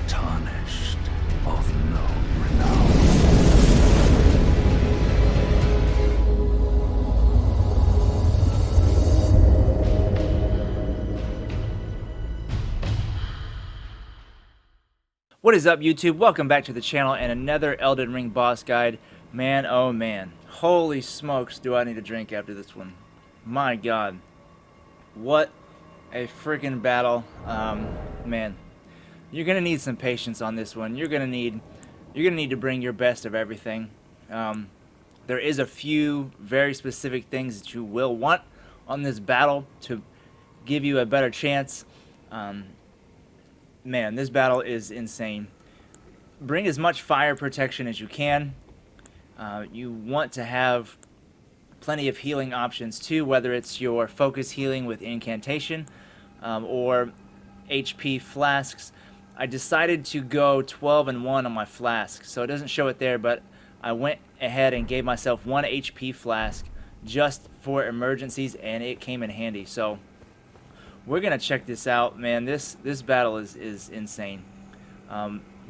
tarnished, of no renown. What is up, YouTube? Welcome back to the channel and another Elden Ring Boss guide. Man, oh man. Holy smokes, do I need a drink after this one. My god. What a freaking battle. Man. You're gonna need some patience on this one. You're gonna need to bring your best of everything. There is a few very specific things that you will want on this battle to give you a better chance. Man, this battle is insane. Bring as much fire protection as you can. You want to have plenty of healing options too, whether it's your focus healing with incantation or HP flasks. I decided to go 12 and 1 on my flask, so it doesn't show it there, but I went ahead and gave myself 1 HP flask just for emergencies, and it came in handy. So we're gonna check this out, man. This battle is insane.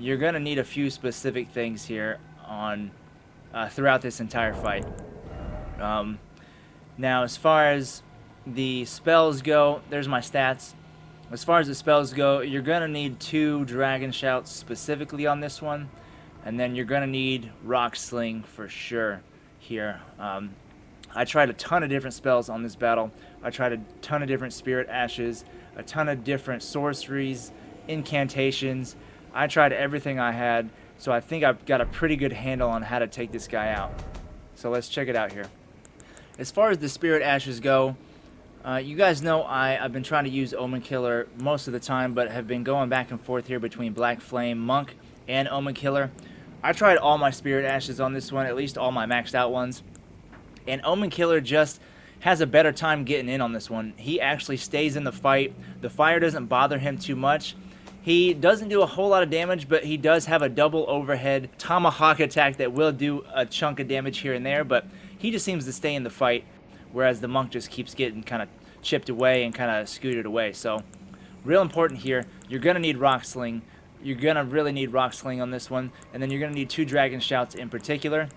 You're gonna need a few specific things here on throughout this entire fight. Now, as far as the spells go, there's my stats. As far as the spells go, you're gonna need 2 Dragon Shouts specifically on this one, and then you're gonna need Rock Sling for sure here. I tried a ton of different spells on this battle. I tried a ton of different Spirit Ashes, a ton of different sorceries, incantations. I tried everything I had, so I think I've got a pretty good handle on how to take this guy out. So let's check it out here. As far as the Spirit Ashes go, you guys know I've been trying to use Omenkiller most of the time, but have been going back and forth here between Black Flame, Monk, and Omenkiller. I tried all my Spirit Ashes on this one, at least all my maxed out ones. And Omenkiller just has a better time getting in on this one. He actually stays in the fight. The fire doesn't bother him too much. He doesn't do a whole lot of damage, but he does have a double overhead tomahawk attack that will do a chunk of damage here and there, but he just seems to stay in the fight, whereas the monk just keeps getting kind of chipped away and kind of scooted away. So real important here, you're going to need Rock Sling. You're going to really need Rock Sling on this one, and then you're going to need 2 Dragon Shouts in particular.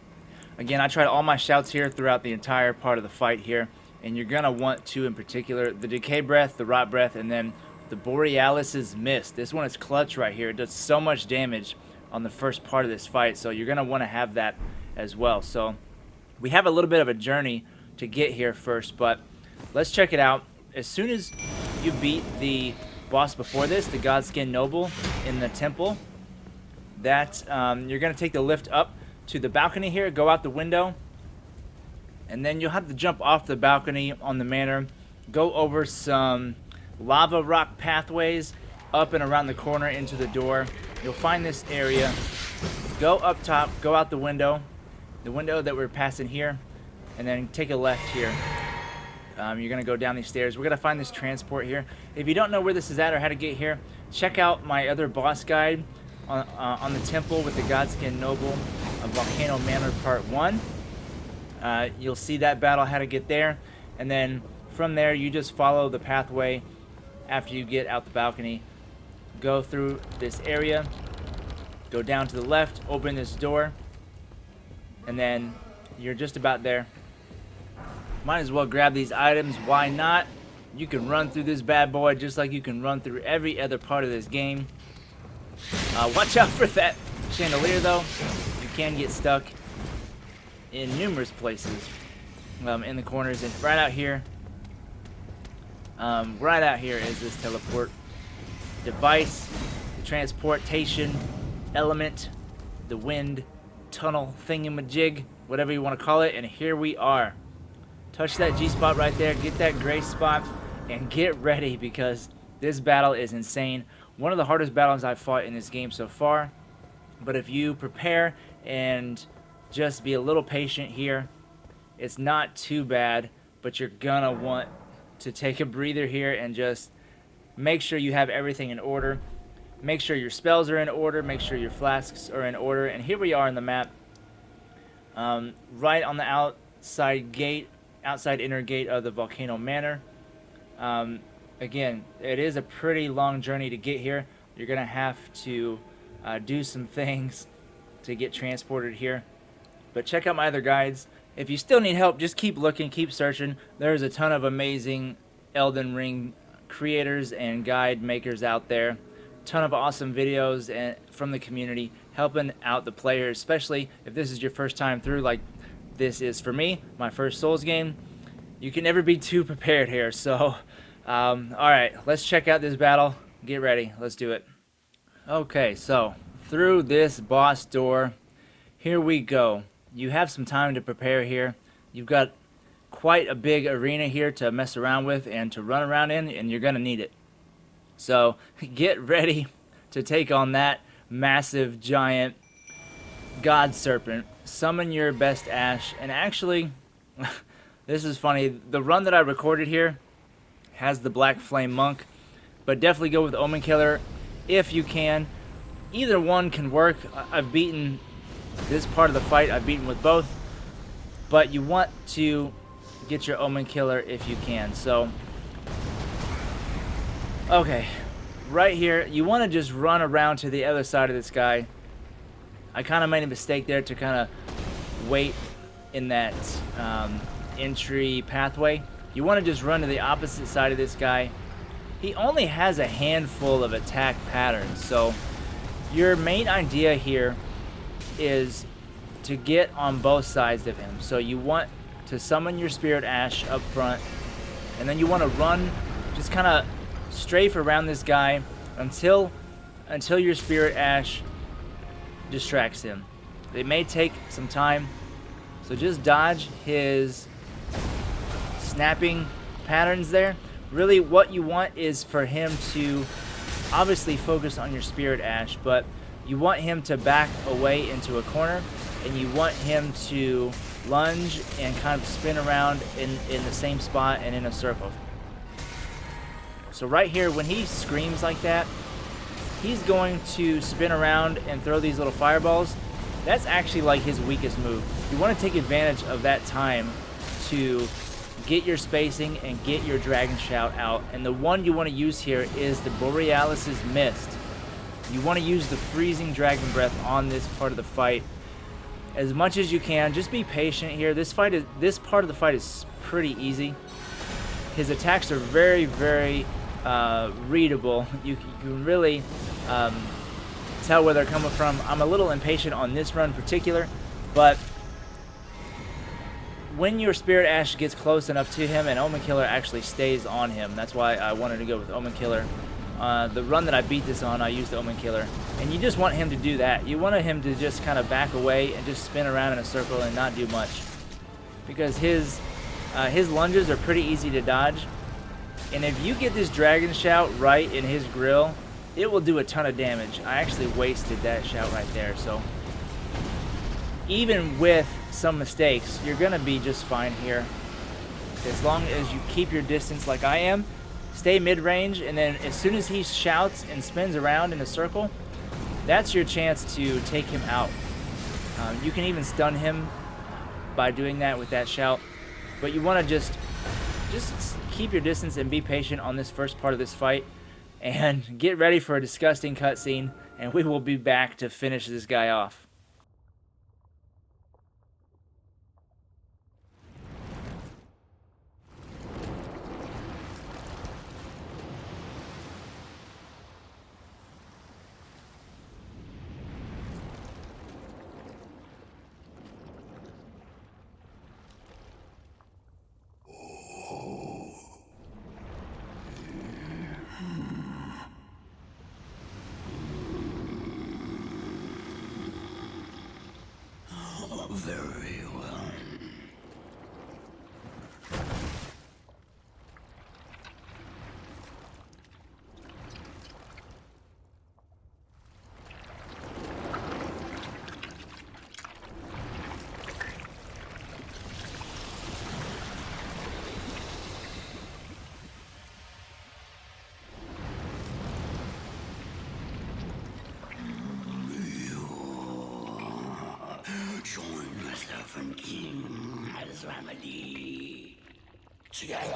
Again, I tried all my shouts here throughout the entire part of the fight here, and you're going to want 2 in particular, the Decay Breath, the Rot Breath, and then the Borealis' Mist. This one is clutch right here. It does so much damage on the first part of this fight, so you're going to want to have that as well. So we have a little bit of a journey to get here first, but let's check it out. As soon as you beat the boss before this, the Godskin Noble in the temple, that you're going to take the lift up to the balcony here, go out the window, and then you'll have to jump off the balcony on the manor, go over some lava rock pathways up and around the corner into the door. You'll find this area, go up top, go out the window that we're passing here, and then take a left here. You're gonna go down these stairs. We're gonna find this transport here. If you don't know where this is at or how to get here, check out my other boss guide on the temple with the Godskin Noble of Volcano Manor Part 1. You'll see that battle, how to get there, and then from there you just follow the pathway after you get out the balcony. Go through this area, go down to the left, open this door, and then you're just about there. Might as well grab these items, why not? You can run through this bad boy just like you can run through every other part of this game. Watch out for that chandelier though. You can get stuck in numerous places in the corners, and right out here is this teleport device, the transportation element, the wind tunnel thingamajig, whatever you want to call it, and here we are. Touch that G spot right there, get that gray spot, and get ready because this battle is insane. One of the hardest battles I've fought in this game so far, but if you prepare and just be a little patient here, it's not too bad, but you're gonna want to take a breather here and just make sure you have everything in order. Make sure your spells are in order, make sure your flasks are in order, and here we are on the map. Right on the outside inner gate of the Volcano Manor. Again, it is a pretty long journey to get here. You're gonna have to do some things to get transported here. But check out my other guides. If you still need help, just keep looking, keep searching. There's a ton of amazing Elden Ring creators and guide makers out there. Ton of awesome videos and from the community helping out the players, especially if this is your first time through like this is for me, my first Souls game. You can never be too prepared here. So, alright, let's check out this battle. Get ready. Let's do it. Okay, so through this boss door, here we go. You have some time to prepare here. You've got quite a big arena here to mess around with and to run around in, and you're going to need it. So get ready to take on that massive giant god serpent. Summon your best Ash. And actually, this is funny. The run that I recorded here has the Black Flame Monk, but definitely go with Omenkiller if you can. Either one can work. I've beaten this part of the fight. I've beaten with both, but you want to get your Omenkiller if you can. So, okay, right here, you want to just run around to the other side of this guy. I kind of made a mistake there to kind of wait in that entry pathway. You want to just run to the opposite side of this guy. He only has a handful of attack patterns, so your main idea here is to get on both sides of him. So you want to summon your Spirit Ash up front, and then you want to run, just kind of strafe around this guy until your Spirit Ash distracts him. It may take some time, so just dodge his snapping patterns there. Really what you want is for him to obviously focus on your Spirit Ash, but you want him to back away into a corner, and you want him to lunge and kind of spin around in the same spot and in a circle. So right here, when he screams like that, he's going to spin around and throw these little fireballs. That's actually like his weakest move. You want to take advantage of that time to get your spacing and get your Dragon Shout out. And the one you want to use here is the Borealis' Mist. You want to use the Freezing Dragon Breath on this part of the fight as much as you can. Just be patient here. This part of the fight is pretty easy. His attacks are very, very readable. You can really tell where they're coming from. I'm a little impatient on this run in particular, but when your Spirit Ash gets close enough to him, and Omenkiller actually stays on him, that's why I wanted to go with Omenkiller. The run that I beat this on, I used Omenkiller, and you just want him to do that. You want him to just kind of back away and just spin around in a circle and not do much, because his lunges are pretty easy to dodge. And if you get this Dragon Shout right in his grill, it will do a ton of damage. I actually wasted that shout right there. So even with some mistakes, you're going to be just fine here. As long as you keep your distance like I am, stay mid-range, and then as soon as he shouts and spins around in a circle, that's your chance to take him out. You can even stun him by doing that with that shout. But you want to just keep your distance and be patient on this first part of this fight, and get ready for a disgusting cutscene, and we will be back to finish this guy off. Very well. Join myself and King as remedy. Together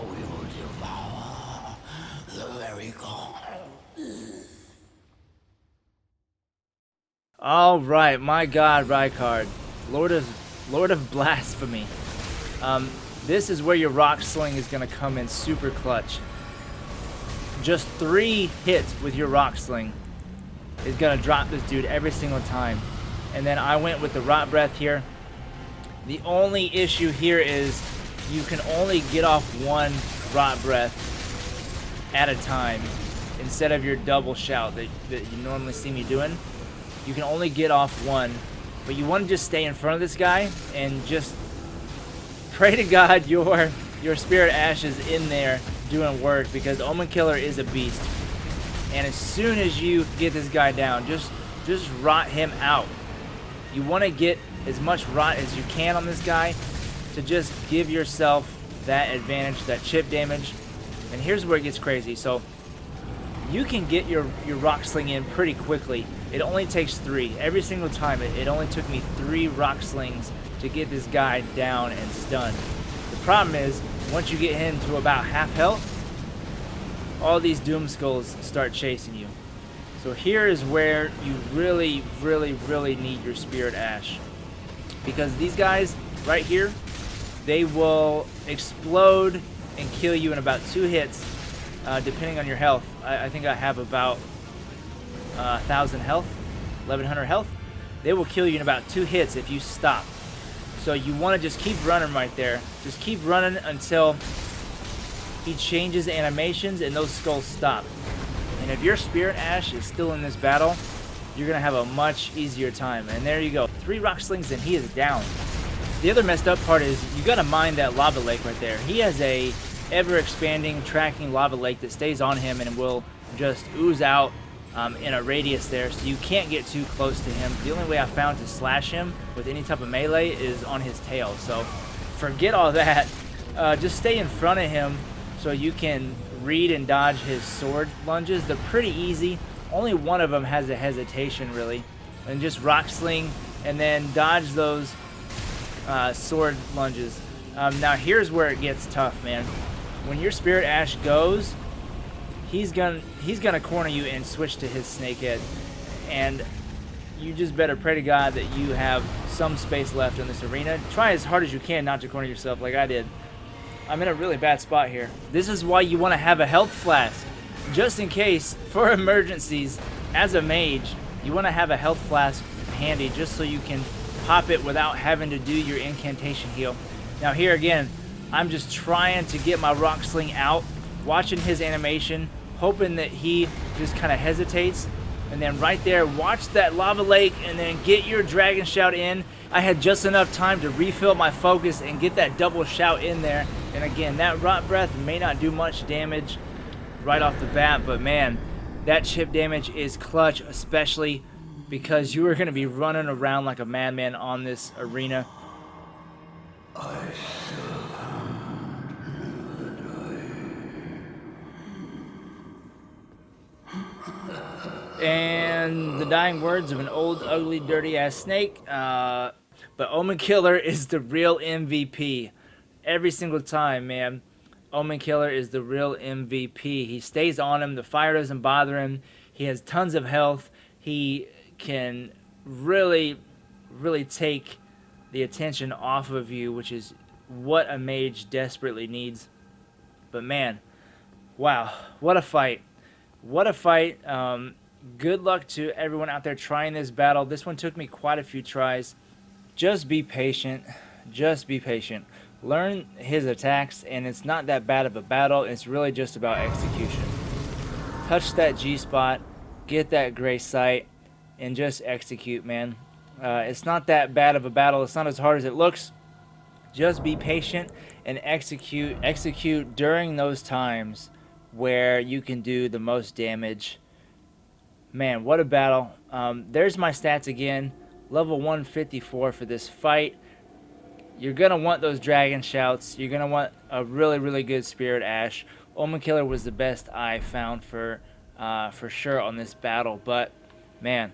we will devour the very core. All right, my God, Rykard, Lord of Blasphemy. This is where your Rock Sling is gonna come in super clutch. Just 3 hits with your Rock Sling is gonna drop this dude every single time. And then I went with the Rot Breath here. The only issue here is you can only get off 1 Rot Breath at a time instead of your double shout that you normally see me doing. You can only get off 1, but you want to just stay in front of this guy and just pray to God your Spirit Ash is in there doing work, because Omenkiller is a beast. And as soon as you get this guy down, just rot him out. You want to get as much rot as you can on this guy to just give yourself that advantage, that chip damage. And here's where it gets crazy. So you can get your Rock Sling in pretty quickly. It only takes 3. Every single time, it only took me 3 Rock Slings to get this guy down and stunned. The problem is, once you get him to about half health, all these Doom Skulls start chasing you. So here is where you really, really, really need your Spirit Ash. Because these guys right here, they will explode and kill you in about 2 hits, depending on your health. I think I have about 1,000 health, 1,100 health. They will kill you in about 2 hits if you stop. So you want to just keep running right there. Just keep running until he changes animations and those skulls stop. And if your Spirit Ash is still in this battle, you're going to have a much easier time. And there you go. 3 Rock Slings and he is down. The other messed up part is you got to mine that lava lake right there. He has a ever-expanding, tracking lava lake that stays on him and will just ooze out in a radius there, so you can't get too close to him. The only way I found to slash him with any type of melee is on his tail, so forget all that. Just stay in front of him so you can read and dodge his sword lunges. They're pretty easy. Only one of them has a hesitation, really. And just Rock Sling and then dodge those sword lunges. Now here's where it gets tough, man. When your Spirit Ash goes, he's gonna corner you and switch to his snake head, and you just better pray to God that you have some space left in this arena. Try as hard as you can not to corner yourself like I did. I'm in a really bad spot here. This is why you want to have a health flask, just in case for emergencies. As a mage, you want to have a health flask handy just so you can pop it without having to do your incantation heal. Now here again, I'm just trying to get my Rock Sling out, watching his animation, hoping that he just kind of hesitates, and then right there, watch that lava lake and then get your Dragon Shout in. I had just enough time to refill my focus and get that double shout in there. And again, that Rot Breath may not do much damage right off the bat, but man, that chip damage is clutch, especially because you are going to be running around like a madman on this arena. And the dying words of an old, ugly, dirty-ass snake. But Omenkiller is the real MVP. Every single time, man. Omenkiller is the real MVP. He stays on him. The fire doesn't bother him. He has tons of health. He can really, really take the attention off of you, which is what a mage desperately needs. But man, wow, what a fight. What a fight. Good luck to everyone out there trying this battle. This one took me quite a few tries. Just be patient. Just be patient. Learn his attacks, and it's not that bad of a battle. It's really just about execution. Touch that G-spot, get that gray sight, and just execute, man. It's not that bad of a battle. It's not as hard as it looks. Just be patient and execute. Execute during those times where you can do the most damage. Man, what a battle. There's my stats again. Level 154 for this fight. You're going to want those Dragon Shouts. You're going to want a really, really good Spirit Ash. Omenkiller was the best I found for sure on this battle. But, man,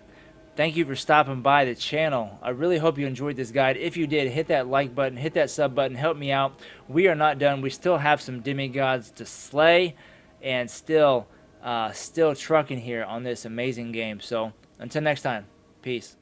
thank you for stopping by the channel. I really hope you enjoyed this guide. If you did, hit that like button, hit that sub button, help me out. We are not done. We still have some demigods to slay and still trucking here on this amazing game. So, until next time. Peace.